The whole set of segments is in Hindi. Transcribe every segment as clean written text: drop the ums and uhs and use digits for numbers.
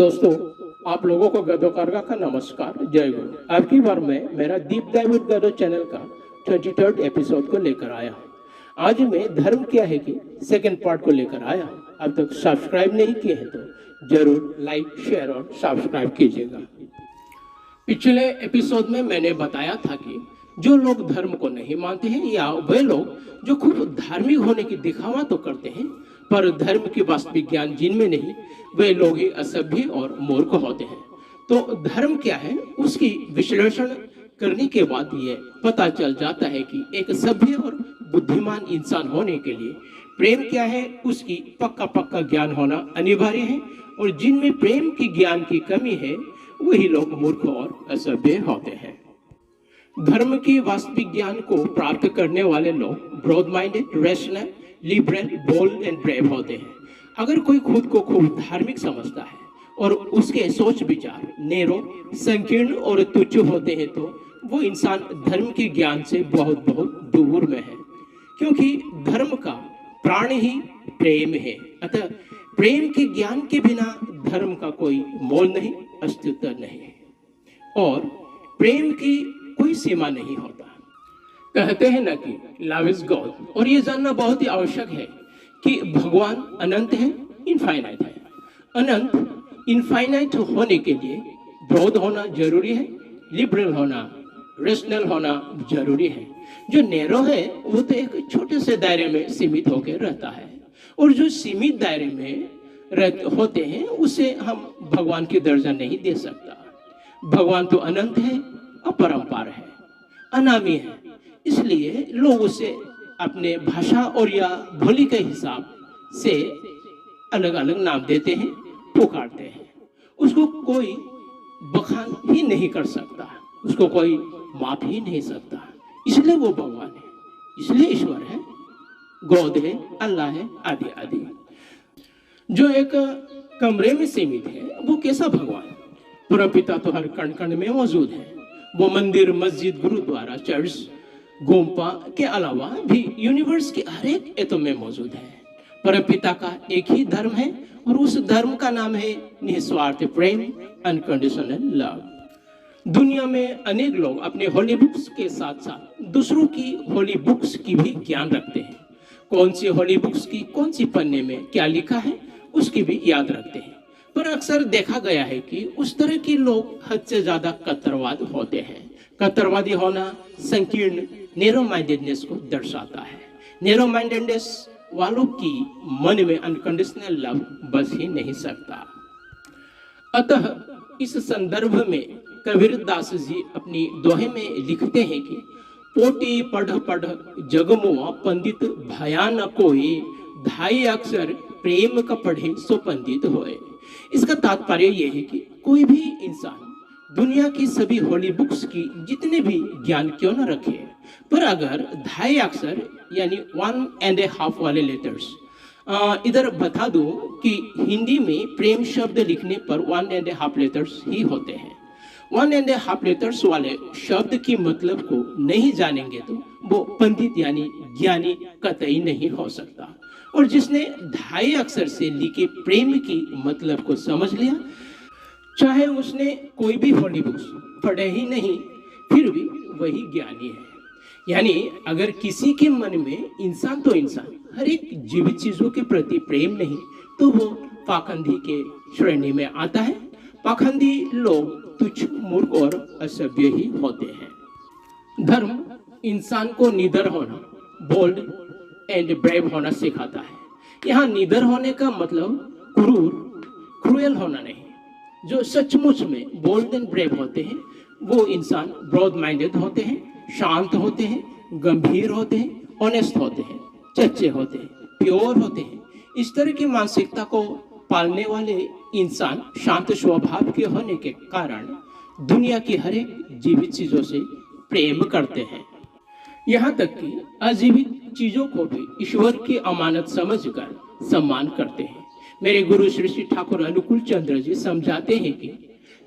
दोस्तों, आप लोगों को गदो कारगा का नमस्कार, जय गुरु। अब की बार मैं मेरा दीप डाइव विद गदो चैनल का 23rd एपिसोड को लेकर आया हूँ। आज मैं धर्म क्या है कि सेकंड पार्ट को लेकर आया हूँ। अब तक सब्सक्राइब नहीं किए हैं तो जरूर लाइक, शेयर और सब्सक्राइब कीजिएगा। पिछले एपिसोड में मैंने बताया था कि जो लोग धर्म को नहीं मानते हैं या वे लोग जो खूब धार्मिक होने की दिखावा तो करते हैं पर धर्म की वास्तविक ज्ञान जिनमें नहीं, वे लोग ही असभ्य और मूर्ख होते हैं। तो धर्म क्या है उसकी विश्लेषण करने के बाद ये पता चल जाता है कि एक सभ्य और बुद्धिमान इंसान होने के लिए प्रेम क्या है उसकी पक्का ज्ञान होना अनिवार्य है, और जिनमें प्रेम की ज्ञान की कमी है वही लोग मूर्ख और असभ्य होते हैं। धर्म की वास्तविक ज्ञान को प्राप्त करने वाले लोग broad minded, rational, liberal, bold and brave होते हैं। अगर कोई खुद को खूब धार्मिक समझता है और उसके सोच विचार नैरो, संकीर्ण और तुच्छ होते हैं तो वो इंसान धर्म के ज्ञान से बहुत दूर में है, क्योंकि धर्म का प्राण ही प्रेम है। अतः प्रेम के ज्ञान के बिना धर्म का कोई मोल नहीं, अस्तित्व नहीं, और प्रेम की कोई सीमा नहीं होता। कहते हैं ना कि लव इज गॉड, और ये जानना बहुत ही आवश्यक है कि भगवान अनंत है, इनफाइनाइट है। अनंत इनफाइनाइट होने के लिए ब्रॉड होना जरूरी है, लिबरल होना, रेशनल होना जरूरी है। जो नैरो है वो तो एक छोटे से दायरे में सीमित होकर रहता है, और जो सीमित दायरे में होते हैं उसे हम भगवान की दर्जा नहीं दे सकता। भगवान तो अनंत है, अपरंपार है, अनामी है, इसलिए लोग उसे अपने भाषा और या बोली के हिसाब से अलग अलग नाम देते हैं, पुकारते हैं। उसको कोई बखान ही नहीं कर सकता, उसको कोई माप ही नहीं सकता, इसलिए वो भगवान है, इसलिए ईश्वर है, गॉड है, अल्लाह है, आदि आदि। जो एक कमरे में सीमित है वो कैसा भगवान? परमपिता तो हर कण कण में मौजूद है। वो मंदिर, मस्जिद, गुरुद्वारा, चर्च, गोम्पा के अलावा भी यूनिवर्स के हर एक एटम में मौजूद है। परमपिता का एक ही धर्म है, और उस धर्म का नाम है निस्वार्थ प्रेम, अनकंडीशनल लव। दुनिया में अनेक लोग अपने होली बुक्स के साथ साथ दूसरों की होली बुक्स की भी ज्ञान रखते हैं। कौन सी होली बुक्स की कौन सी पन्ने में क्या लिखा है उसकी भी याद रखते हैं, पर अक्सर देखा गया है कि उस तरह के लोग हद से ज्यादा कट्टरवाद होते हैं। कट्टरवादी होना संकीर्ण नैरो माइंडेडनेस को दर्शाता है। नैरो माइंडेडनेस वालों की मन में अनकंडीशनल लव बस ही नहीं सकता। अतः इस संदर्भ में कबीर दास जी अपनी दोहे में लिखते हैं कि पोटी पढ़ पढ़ जगमुआ पंडित भया न कोई, ढाई अक्षर प्रेम का पढ़े सो पंडित होए। इसका तात्पर्य यह है कि कोई भी इंसान दुनिया की सभी होली बुक्स की जितने भी ज्ञान क्यों न रखे, पर अगर 2.5 अक्षर यानी 1.5 वाले लेटर्स, इधर बता दूं कि हिंदी में प्रेम शब्द लिखने पर 1.5 लेटर्स ही होते हैं। 1.5 लेटर्स वाले शब्द की मतलब को नहीं जानेंगे तो वो पंडित यानी ज्ञानी कतई नहीं हो सकता। और जिसने 2.5 अक्षर से लिखे प्रेम की मतलब को समझ लिया, चाहे उसने कोई भी होली बुक्स पढ़े ही नहीं, फिर भी वही ज्ञानी है। यानी अगर किसी के मन में इंसान तो इंसान हर एक जीवित चीजों के प्रति प्रेम नहीं, तो वो पाखंडी के श्रेणी में आता है। पाखंडी लोग तुच्छ, मूर्ख और असभ्य ही होते हैं। धर्म इंसान को निडर होना, बोल्ड एंड ब्रेव होना सिखाता है। यहाँ निडर होने का मतलब क्रूएल होना नहीं। जो सचमुच में बोल्ड एंड ब्रेव होते हैं वो इंसान ब्रॉड माइंडेड होते हैं, शांत होते हैं, गंभीर होते हैं, ऑनेस्ट होते हैं, सच्चे होते हैं, प्योर होते हैं। इस तरह की मानसिकता को पालने वाले इंसान शांत स्वभाव के होने के कारण दुनिया की हर एक जीवित चीजों से प्रेम करते हैं। यहाँ तक कि अजीवित चीजों को भी ईश्वर की अमानत समझकर सम्मान करते हैं। मेरे गुरु श्री श्री ठाकुर अनुकूल चंद्र जी समझाते हैं कि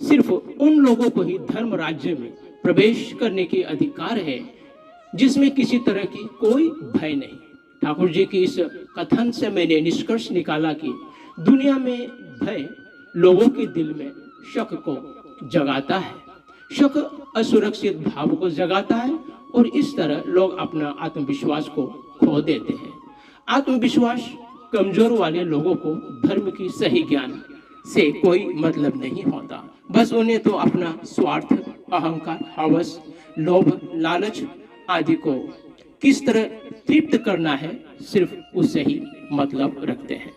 सिर्फ उन लोगों को ही धर्म राज्य में प्रवेश करने के अधिकार है जिसमें किसी तरह की कोई भय नहीं। ठाकुर जी की इस कथन से मैंने निष्कर्ष निकाला कि दुनिया में भय लोगों के दिल में शक को जगाता है। शक असुरक्षित भाव को जगाता है और इस तरह लोग अपना आत्मविश्वास को खो देते हैं। आत्मविश्वास कमजोर वाले लोगों को धर्म की सही ज्ञान से कोई मतलब नहीं होता। बस उन्हें तो अपना स्वार्थ, अहंकार, हवस, लोभ, लालच आदि को किस तरह तृप्त करना है, सिर्फ उससे ही मतलब रखते हैं।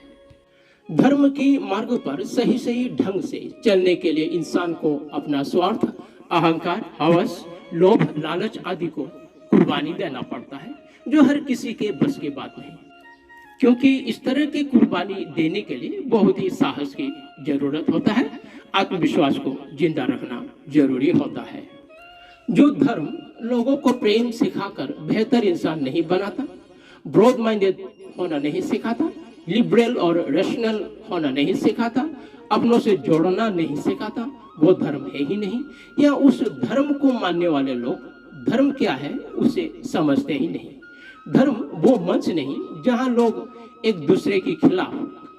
धर्म के मार्ग पर सही सही ढंग से चलने के लिए इंसान को अपना स्वार्थ, अहंकार, हवस, लोभ, लालच आदि को कुर्बानी देना पड़ता है, जो हर किसी के बस की बात नहीं, क्योंकि इस तरह की कुर्बानी देने के लिए बहुत ही साहस की जरूरत होता है। आत्मविश्वास को जिंदा रखना जरूरी होता है। जो धर्म लोगों को प्रेम सिखाकर बेहतर इंसान नहीं बनाता, ब्रॉड माइंडेड होना नहीं सिखाता, लिबरल और रैशनल होना नहीं सिखाता, अपनों से जोड़ना नहीं सिखाता, वो धर्म है ही नहीं। या उस धर्म को मानने वाले लोग धर्म क्या है उसे समझते ही नहीं। धर्म वो मंच नहीं जहां लोग एक दूसरे के खिलाफ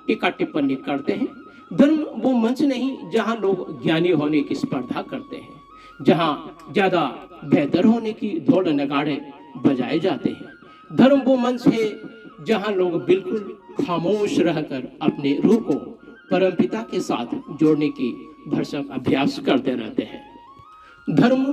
टीका टिप्पणी करते हैं। धर्म वो मंच नहीं जहां लोग ज्ञानी होने की स्पर्धा करते हैं, जहां ज्यादा बेहतर होने की ढोल नगाड़े बजाए जाते हैं। धर्म वो मंच है जहां लोग बिल्कुल खामोश रहकर अपने रूह को परमपिता के साथ जोड़ने की भरसक अभ्यास करते रहते हैं। धर्म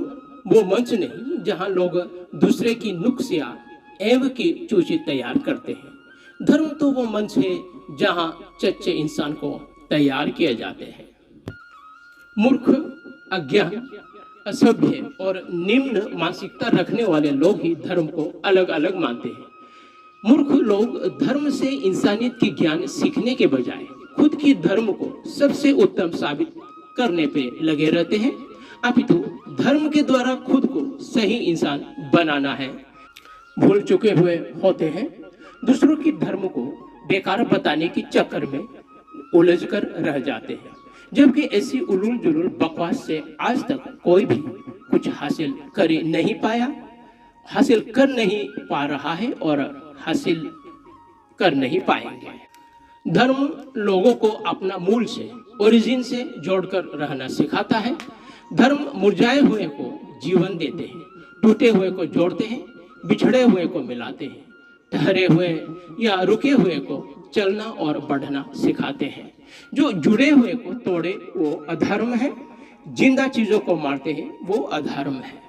वो मंच नहीं जहां लोग दूसरे की नुक्सिया एवं की सूची तैयार करते हैं। धर्म तो वो मंच है जहां सच्चे इंसान को तैयार किए जाते हैं। मूर्ख, अज्ञान, असभ्य और निम्न मानसिकता रखने वाले लोग ही धर्म को अलग अलग मानते हैं। मूर्ख लोग धर्म से इंसानियत की ज्ञान सीखने के बजाय खुद की धर्म को सबसे उत्तम साबित करने पे लगे रहते हैं। अपितु धर्म के द्वारा खुद को सही इंसान बनाना है भूल चुके हुए होते हैं। दूसरों की धर्म को बेकार बताने के चक्कर में उलझ कर रह जाते हैं, जबकि ऐसी उलूल जुलूल बकवास से आज तक कोई भी कुछ हासिल कर नहीं पाया, हासिल कर नहीं पा रहा है और हासिल कर नहीं पाएंगे। धर्म लोगों को अपना मूल से, ओरिजिन से जोड़कर रहना सिखाता है। धर्म मुरझाए हुए को जीवन देते हैं, टूटे हुए को जोड़ते हैं, बिछड़े हुए को मिलाते हैं, ठहरे हुए या रुके हुए को चलना और बढ़ना सिखाते हैं। जो जुड़े हुए को तोड़े वो अधर्म है, जिंदा चीजों को मारते हैं वो अधर्म है।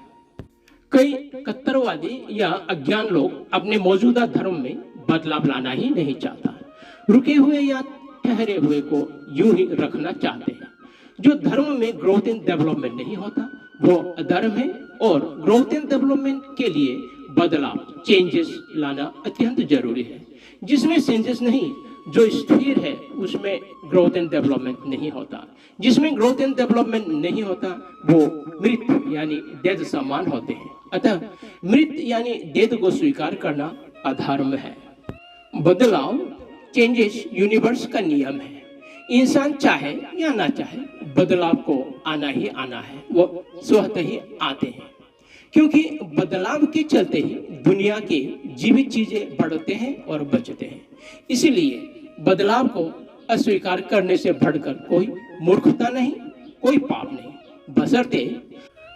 कई कट्टरवादी या अज्ञान लोग अपने मौजूदा धर्म में बदलाव लाना ही नहीं चाहता, रुके हुए या ठहरे हुए को यूं ही रखना चाहते हैं। जो धर्म में ग्रोथ एंड डेवलपमेंट नहीं होता वो अधर्म है, और ग्रोथ एंड डेवलपमेंट के लिए बदलाव, चेंजेस लाना अत्यंत जरूरी है। जिसमें चेंजेस नहीं, जो स्थिर है उसमें ग्रोथ एंड डेवलपमेंट नहीं होता। जिसमें ग्रोथ एंड डेवलपमेंट नहीं होता वो मृत यानी डेड समान होते हैं। अतः मृत यानी डेड को स्वीकार करना अधर्म है। बदलाव, चेंजेस यूनिवर्स का नियम है। इंसान चाहे या ना चाहे बदलाव को आना ही आना है, वो स्वतः ही आते हैं, क्योंकि बदलाव के चलते ही दुनिया के जीवित चीजें बढ़ते हैं और बचते हैं। इसीलिए बदलाव को अस्वीकार करने से बढ़कर कोई मूर्खता नहीं, कोई पाप नहीं, बशर्ते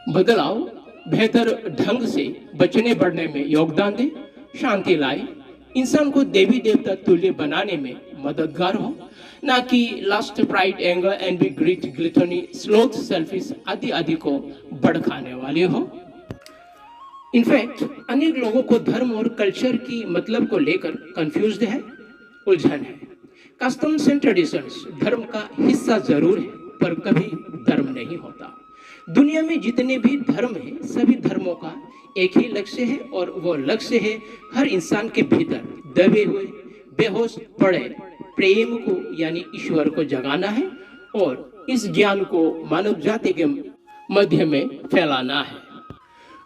बदलाव बेहतर ढंग से बचने बढ़ने में योगदान दे, शांति लाए, इंसान को देवी देवता तुल्य बनाने में मददगार हो, ना कि lust, pride, anger, envy, greed, gluttony, sloth, selfish आदि आदि को भड़काने वाली हो। इनफैक्ट अनेक लोगों को धर्म और कल्चर की मतलब को लेकर कंफ्यूज्ड है, उलझन है। कस्टम्स एंड ट्रेडिशंस धर्म का हिस्सा जरूर है, पर कभी धर्म नहीं होता। दुनिया में जितने भी धर्म हैं, सभी धर्मों का एक ही लक्ष्य है, और वो लक्ष्य है हर इंसान के भीतर दबे हुए, बेहोश पड़े प्रेम को यानी ईश्वर को जगाना है, और इस ज्ञान को मानव जाति के मध्य में फैलाना है।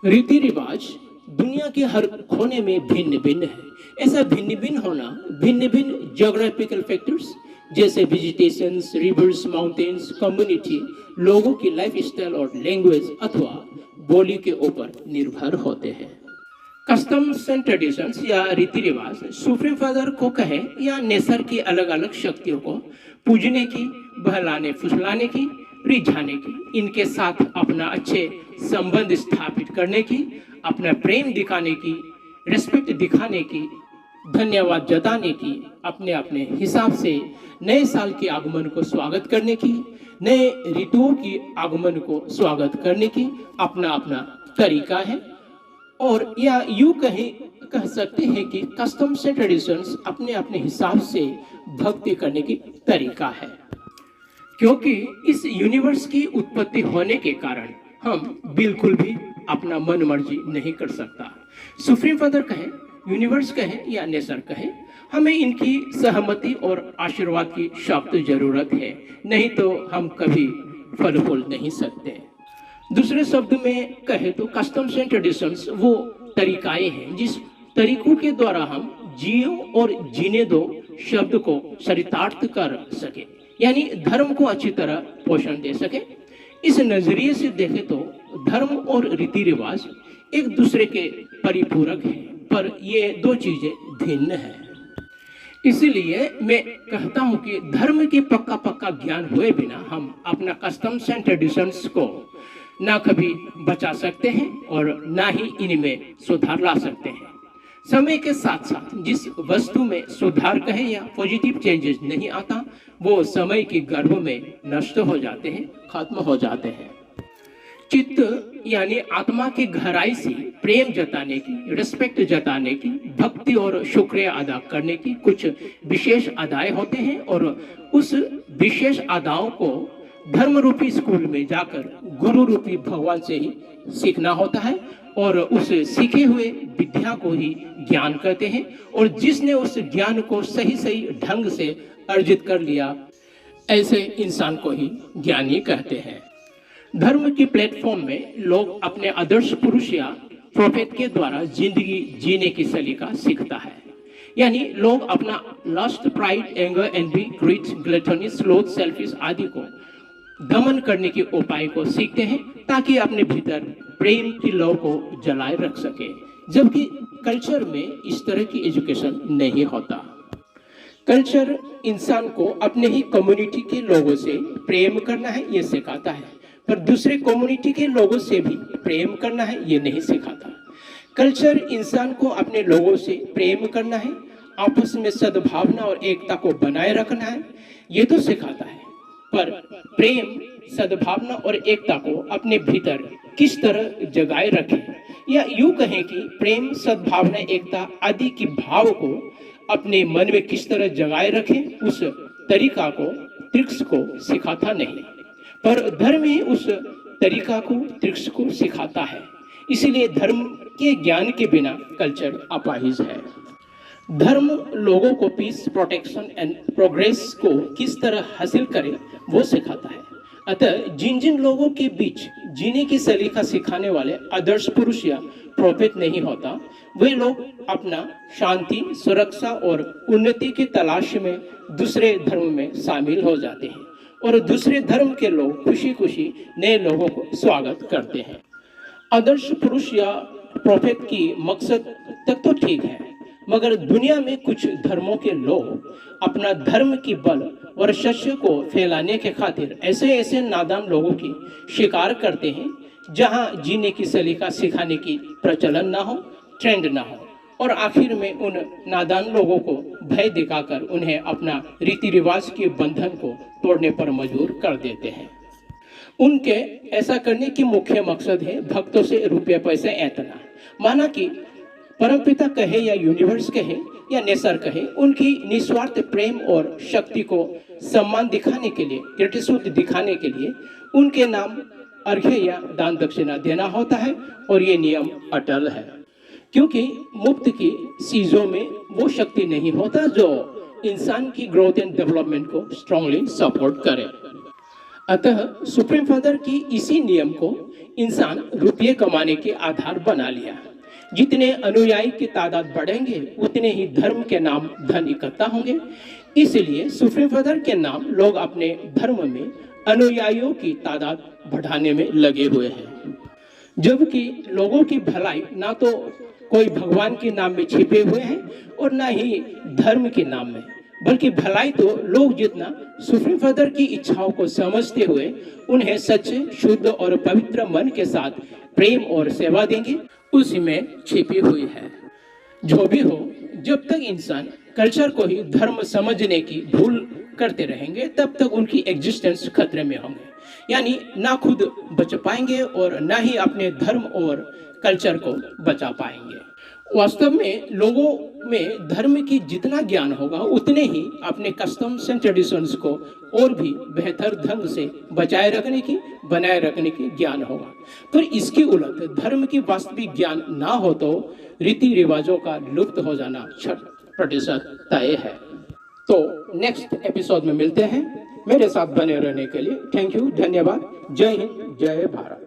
रीति रिवाज दुनिया के हर कोने में भिन्न भिन्न है। ऐसा भिन्न भिन्न होना भिन्न भिन्न ज्योग्राफिकल फैक्टर्स जैसे वेजिटेशन, रिवर्स, माउंटेन्स, कम्युनिटी, लोगों की लाइफ स्टाइल और लैंग्वेज अथवा बोली के ऊपर निर्भर होते हैं। कस्टम्स एंड ट्रेडिशंस या रीति रिवाज सुप्रीम फादर को कहे या नेचर की अलग अलग शक्तियों को पूजने की, बहलाने फुसलाने की, रिझाने की, इनके साथ अपना अच्छे संबंध स्थापित करने की, अपना प्रेम दिखाने की, रिस्पेक्ट दिखाने की, धन्यवाद जताने की, अपने अपने हिसाब से नए साल के आगमन को स्वागत करने की, नए ऋतुओं की आगमन को स्वागत करने की अपना अपना तरीका है। और या यूं कह सकते हैं कि कस्टम्स एंड ट्रेडिशंस अपने अपने हिसाब से भक्ति करने की तरीका है, क्योंकि इस यूनिवर्स की उत्पत्ति होने के कारण हम बिल्कुल भी अपना मन मर्जी नहीं कर सकता। सुप्रीम फादर कहे, यूनिवर्स कहे या नेचर कहे, हमें इनकी सहमति और आशीर्वाद की सख्त जरूरत है, नहीं तो हम कभी फल फूल नहीं सकते। दूसरे शब्द में कहे तो कस्टम्स एंड ट्रेडिशंस वो तरीकाएं हैं जिस तरीकों के द्वारा हम जियो और जीने दो शब्द को चरितार्थ कर सके, यानी धर्म को अच्छी तरह पोषण दे सके। इस नजरिए से देखें तो धर्म और रीति रिवाज एक दूसरे के परिपूरक हैं, पर ये दो चीजें भिन्न हैं। इसलिए मैं कहता हूं कि धर्म की पक्का ज्ञान हुए बिना हम अपना कस्टम्स एंड ट्रेडिशंस को ना कभी बचा सकते हैं और ना ही इनमें सुधार ला सकते हैं। समय के साथ साथ जिस वस्तु में सुधार कहे या पॉजिटिव चेंजेस नहीं आता, वो समय के गर्भ में नष्ट हो जाते हैं, खत्म हो जाते हैं। चित्त यानी आत्मा की गहराई से प्रेम जताने की, रिस्पेक्ट जताने की, भक्ति और शुक्रिया अदा करने की कुछ विशेष अदाएं होते हैं और उस विशेष अदाओं को धर्म रूपी स्कूल में जाकर गुरु रूपी भगवान से ही सीखना होता है और उस सीखे हुए विद्या को ही ज्ञान कहते हैं। और जिसने उस ज्ञान को सही ढंग से अर्जित कर लिया, ऐसे इंसान को ही ज्ञानी कहते हैं। धर्म की प्लेटफॉर्म में लोग अपने आदर्श पुरुष या प्रोफेट के द्वारा जिंदगी जीने की सलीका सीखता है, यानी लोग अपना lust, pride, anger, envy, greed, gluttony, sloth, selfish आदि को दमन करने के उपाय को सीखते हैं ताकि अपने भीतर प्रेम की लौ को जलाए रख सके, जबकि कल्चर में इस तरह की एजुकेशन नहीं होता। कल्चर इंसान को अपने ही कम्युनिटी के लोगों से प्रेम करना है ये सिखाता है, पर दूसरे कम्युनिटी के लोगों से भी प्रेम करना है ये नहीं सिखाता। कल्चर इंसान को अपने लोगों से प्रेम करना है, आपस में सद्भावना और एकता को बनाए रखना है ये तो सिखाता है, पर प्रेम, सद्भावना और एकता को अपने भीतर किस तरह जगाए रखें, या यूं कहें कि प्रेम, सद्भावना, एकता आदि की भाव को अपने मन में किस तरह जगाए रखें, उस तरीका को, ट्रिक्स को सिखाता नहीं, पर धर्म ही उस तरीका को, ट्रिक्स को सिखाता है। इसीलिए धर्म के ज्ञान के बिना कल्चर अपाहिज है। धर्म लोगों को पीस, प्रोटेक्शन एंड प्रोग्रेस को किस तरह हासिल करे वो सिखाता है। अतः जिन जिन लोगों के बीच जीने की सलीका सिखाने वाले आदर्श पुरुष या प्रोफेट नहीं होता, वे लोग अपना शांति, सुरक्षा और उन्नति की तलाश में दूसरे धर्म में शामिल हो जाते हैं और दूसरे धर्म के लोग खुशी खुशी नए लोगों को स्वागत करते हैं। आदर्श पुरुष या प्रोफेट की मकसद तक तो ठीक है, मगर दुनिया में कुछ धर्मों के लोग अपना धर्म की बल वर्चस्व को फैलाने के खातिर ऐसे नादान लोगों की शिकार करते हैं जहां जीने की सलीका सिखाने की प्रचलन ना हो, ट्रेंड ना हो, और आखिर में उन नादान लोगों को भय दिखाकर उन्हें अपना रीति रिवाज के बंधन को तोड़ने पर मजबूर कर देते हैं। उनके ऐसा करने की मुख्य मकसद है भक्तों से रुपये पैसे ऐंतना। माना कि परमपिता कहे या यूनिवर्स कहे या नेचर कहे, उनकी निस्वार्थ प्रेम और शक्ति को सम्मान दिखाने के लिए, ग्रेटिट्यूड दिखाने के लिए उनके नाम अर्घ्य या दान दक्षिणा देना होता है और ये नियम अटल है, क्योंकि मुफ्त की चीजों में वो शक्ति नहीं होता जो इंसान की ग्रोथ एंड डेवलपमेंट को स्ट्रांगली सपोर्ट करे। अतः सुप्रीम फादर की इसी नियम को इंसान रुपये कमाने के आधार बना लिया। जितने अनुयायी की तादाद बढ़ेंगे उतने ही धर्म के नाम धन इकट्ठा होंगे। इसलिए सुप्रीम फादर के नाम लोग अपने धर्म में अनुयायियों की तादाद बढ़ाने में लगे हुए हैं, जबकि लोगों की भलाई ना तो कोई भगवान के नाम में छिपे हुए हैं और ना ही धर्म के नाम में, बल्कि भलाई तो लोग जितना सुप्रीम फादर की इच्छाओं को समझते हुए उन्हें सच्चे, शुद्ध और पवित्र मन के साथ प्रेम और सेवा देंगे, उसी में छिपी हुई है। जो भी हो, जब तक इंसान कल्चर को ही धर्म समझने की भूल करते रहेंगे तब तक उनकी एग्जिस्टेंस खतरे में होंगे, यानी ना खुद बच पाएंगे और ना ही अपने धर्म और कल्चर को बचा पाएंगे। वास्तव में लोगों में धर्म की जितना ज्ञान होगा उतने ही अपने कस्टम्स एंड ट्रेडिशंस को और भी बेहतर ढंग से बचाए रखने की, बनाए रखने की ज्ञान होगा। पर इसके उलट धर्म की वास्तविक ज्ञान ना हो तो रीति रिवाजों का लुप्त हो जाना 100% तय है। तो नेक्स्ट एपिसोड में मिलते हैं। मेरे साथ बने रहने के लिए थैंक यू, धन्यवाद। जय हिंद, जय भारत।